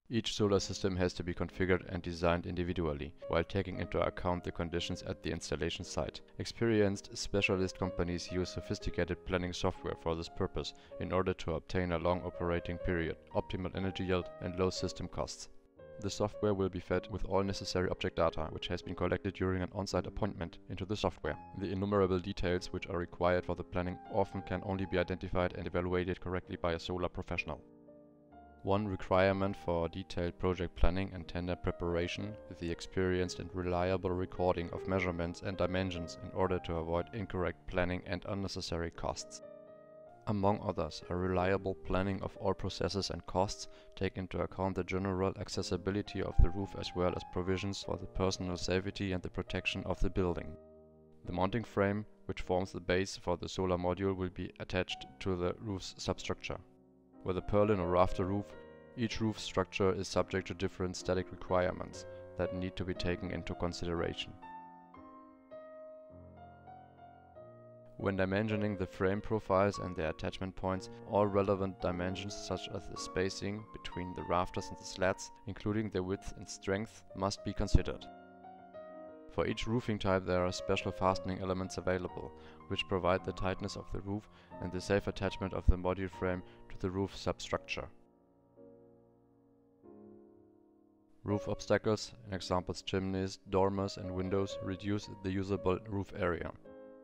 Each solar system has to be configured and designed individually, while taking into account the conditions at the installation site. Experienced specialist companies use sophisticated planning software for this purpose in order to obtain a long operating period, optimal energy yield, and low system costs. The software will be fed with all necessary object data, which has been collected during an on-site appointment, into the software. The innumerable details which are required for the planning often can only be identified and evaluated correctly by a solar professional. One requirement for detailed project planning and tender preparation is the experienced and reliable recording of measurements and dimensions in order to avoid incorrect planning and unnecessary costs. Among others, a reliable planning of all processes and costs take into account the general accessibility of the roof as well as provisions for the personal safety and the protection of the building. The mounting frame, which forms the base for the solar module, will be attached to the roof's substructure. With a purlin or rafter roof, each roof structure is subject to different static requirements that need to be taken into consideration. When dimensioning the frame profiles and their attachment points, all relevant dimensions such as the spacing between the rafters and the slats, including their width and strength, must be considered. For each roofing type there are special fastening elements available, which provide the tightness of the roof and the safe attachment of the module frame to the roof substructure. Roof obstacles, in examples chimneys, dormers and windows, reduce the usable roof area.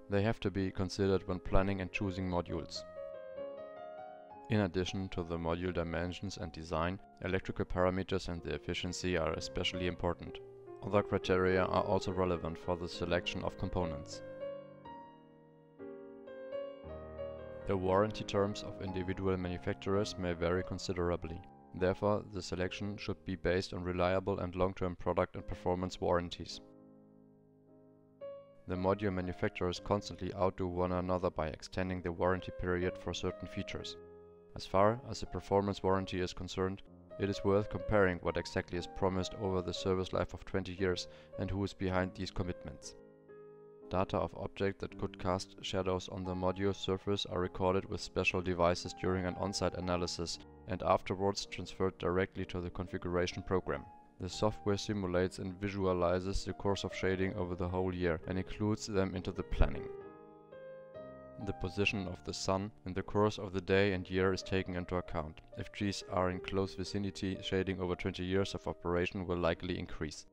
They have to be considered when planning and choosing modules. In addition to the module dimensions and design, electrical parameters and the efficiency are especially important. Other criteria are also relevant for the selection of components. The warranty terms of individual manufacturers may vary considerably. Therefore, the selection should be based on reliable and long-term product and performance warranties. The module manufacturers constantly outdo one another by extending the warranty period for certain features. As far as the performance warranty is concerned, it is worth comparing what exactly is promised over the service life of 20 years and who is behind these commitments. Data of objects that could cast shadows on the module surface are recorded with special devices during an on-site analysis and afterwards transferred directly to the configuration program. The software simulates and visualizes the course of shading over the whole year and includes them into the planning. The position of the sun in the course of the day and year is taken into account. If trees are in close vicinity, shading over 20 years of operation will likely increase.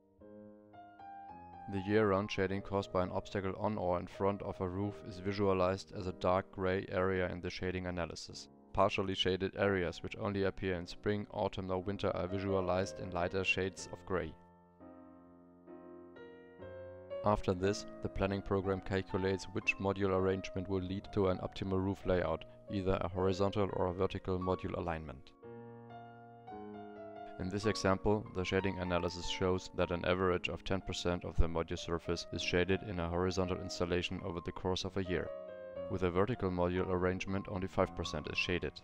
The year-round shading caused by an obstacle on or in front of a roof is visualized as a dark gray area in the shading analysis. Partially shaded areas which only appear in spring, autumn or winter are visualized in lighter shades of gray. After this, the planning program calculates which module arrangement will lead to an optimal roof layout, either a horizontal or a vertical module alignment. In this example, the shading analysis shows that an average of 10% of the module surface is shaded in a horizontal installation over the course of a year. With a vertical module arrangement, only 5% is shaded.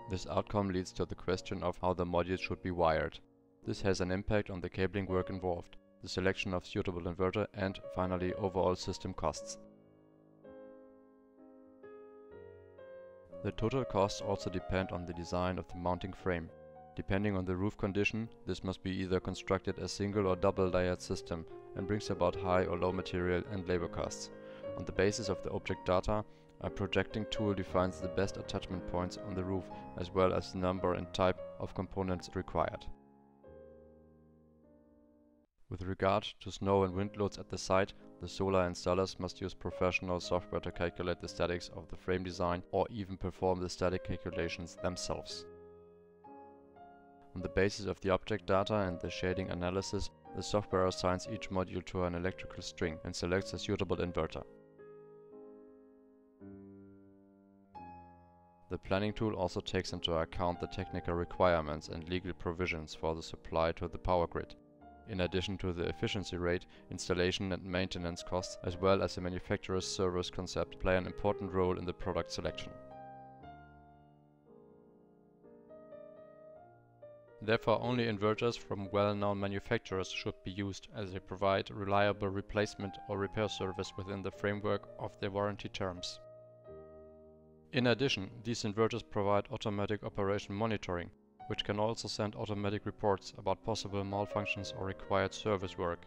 This outcome leads to the question of how the modules should be wired. This has an impact on the cabling work involved, the selection of suitable inverter and, finally, overall system costs. The total costs also depend on the design of the mounting frame. Depending on the roof condition, this must be either constructed as single or double layered system and brings about high or low material and labor costs. On the basis of the object data, a projecting tool defines the best attachment points on the roof as well as the number and type of components required. With regard to snow and wind loads at the site, the solar installers must use professional software to calculate the statics of the frame design or even perform the static calculations themselves. On the basis of the object data and the shading analysis, the software assigns each module to an electrical string and selects a suitable inverter. The planning tool also takes into account the technical requirements and legal provisions for the supply to the power grid. In addition to the efficiency rate, installation and maintenance costs, as well as the manufacturer's service concept, play an important role in the product selection. Therefore, only inverters from well-known manufacturers should be used, as they provide reliable replacement or repair service within the framework of their warranty terms. In addition, these inverters provide automatic operation monitoring, which can also send automatic reports about possible malfunctions or required service work.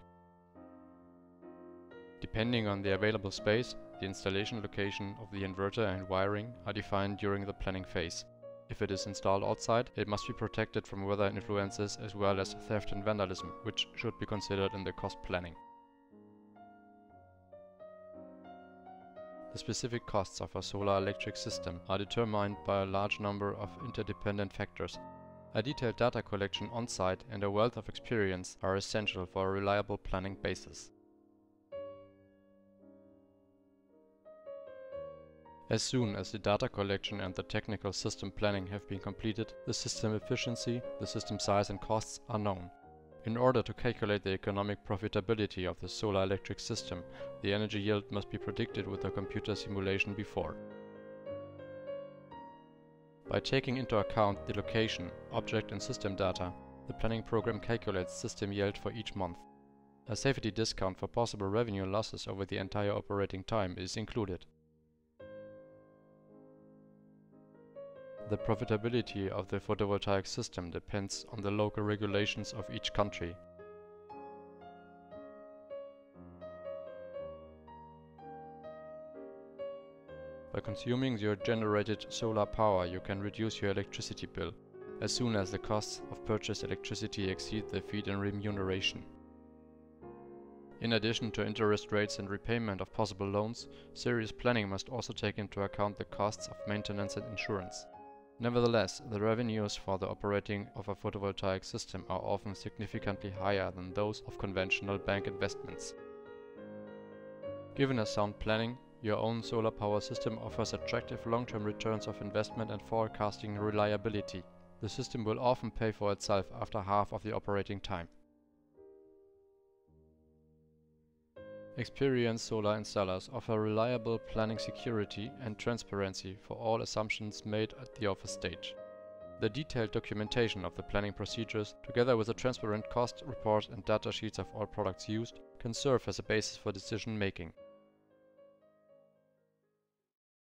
Depending on the available space, the installation location of the inverter and wiring are defined during the planning phase. If it is installed outside, it must be protected from weather influences as well as theft and vandalism, which should be considered in the cost planning. The specific costs of a solar electric system are determined by a large number of interdependent factors. A detailed data collection on-site and a wealth of experience are essential for a reliable planning basis. As soon as the data collection and the technical system planning have been completed, the system efficiency, the system size and costs are known. In order to calculate the economic profitability of the solar electric system, the energy yield must be predicted with a computer simulation before. By taking into account the location, object and system data, the planning program calculates system yield for each month. A safety discount for possible revenue losses over the entire operating time is included. The profitability of the photovoltaic system depends on the local regulations of each country. By consuming your generated solar power, you can reduce your electricity bill, as soon as the costs of purchased electricity exceed the feed-in remuneration. In addition to interest rates and repayment of possible loans, serious planning must also take into account the costs of maintenance and insurance. Nevertheless, the revenues for the operating of a photovoltaic system are often significantly higher than those of conventional bank investments. Given a sound planning, your own solar power system offers attractive long-term returns of investment and forecasting reliability. The system will often pay for itself after half of the operating time. Experienced solar installers offer reliable planning security and transparency for all assumptions made at the offer stage. The detailed documentation of the planning procedures, together with a transparent cost report and data sheets of all products used, can serve as a basis for decision making.